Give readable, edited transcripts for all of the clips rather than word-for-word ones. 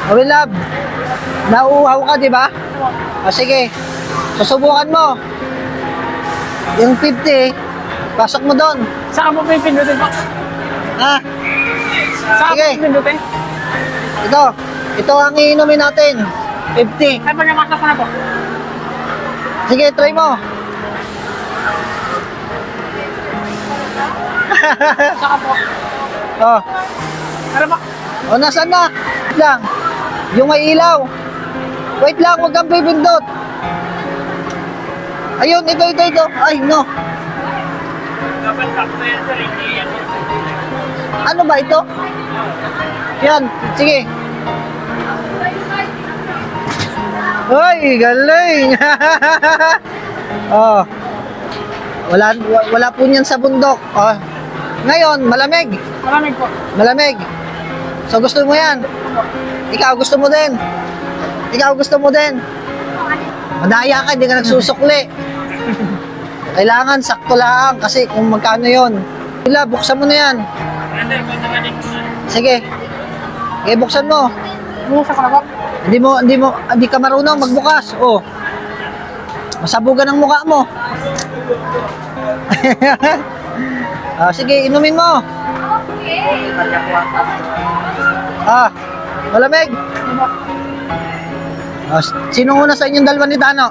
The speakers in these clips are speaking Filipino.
Oh, love. Nauuhaw ka, di ba? O sige. Susubukan mo. Yung 50, pasok mo doon. Saan mo pindutin po? Ha? Saan Sige. mo pindutin? Ito. Ito ang iinumin natin. 50. Ay, pagkamasok ko na po. Sige, try mo. Saka po. Oh. Ano po? O, nasaan na? Wait lang. Yung may ilaw. Wait lang, huwag kang pipindot. Ayun, ito. Ay, no. Ano ba ito? Yan, sige. Uy, galing. Oh. Wala po niyan sa bundok. Oh. Ngayon, malamig. Malamig po. Malamig. So gusto mo yan? Ikaw gusto mo din? Ikaw gusto mo din? Madaya ka, hindi ka nagsusukli. Kailangan sakto lang kasi kung magkano yon. Wala, buksan mo na yan. Sige. Sige, buksan mo. Bumusa ko na po. Hindi ka marunong magbukas. Oh. Masabugan ang mukha mo. Ah, sige, inumin mo. Ah, malamig. Ah, sino muna sa inyong dalawa ni Tano?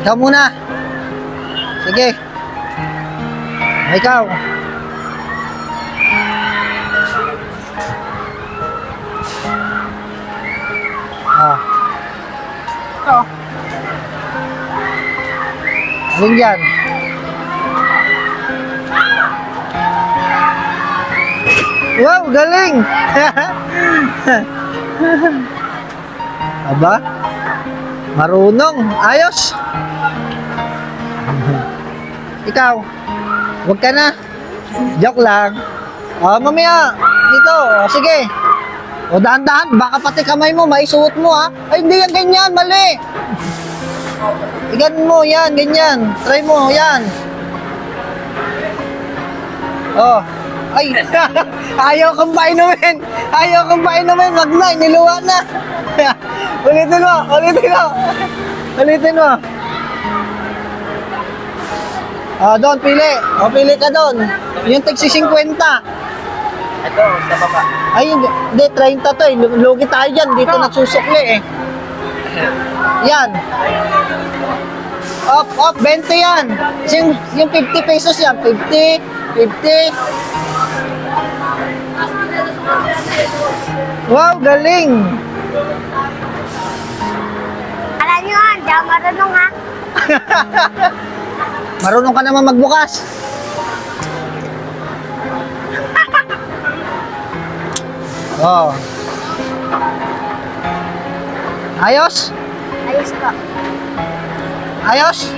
Ikaw muna. Sige. Ikaw. Ah. Ito. Alin dyan? Wow, galing! Aba? Marunong. Ayos! Ikaw, huwag ka na. Joke lang. Mamaya, dito. Sige. O, dahan-dahan. Baka pati kamay mo, maisuot mo, ha? Ay, hindi yan ganyan. Mali. Igan mo, yan, ganyan. Try mo, yan. Oh. Ay, ayaw kang painumin. Ayaw kang painumin. Wag na, niluwa na. Ulitin mo. Doon, pili. Pili ka doon. Yung tagsi 50. Ito, sa baba. Ay, hindi, 30 to eh. Lugi tayo dyan. Dito nagsusukli eh. Yan. Up, 20 yan. Yung 50 pesos yan. 50. Wow, galing. Alam nyo, hindi ako marunong ha. Marunong ka naman magbukas. Oh. Ayos? Ayos po. Ayos?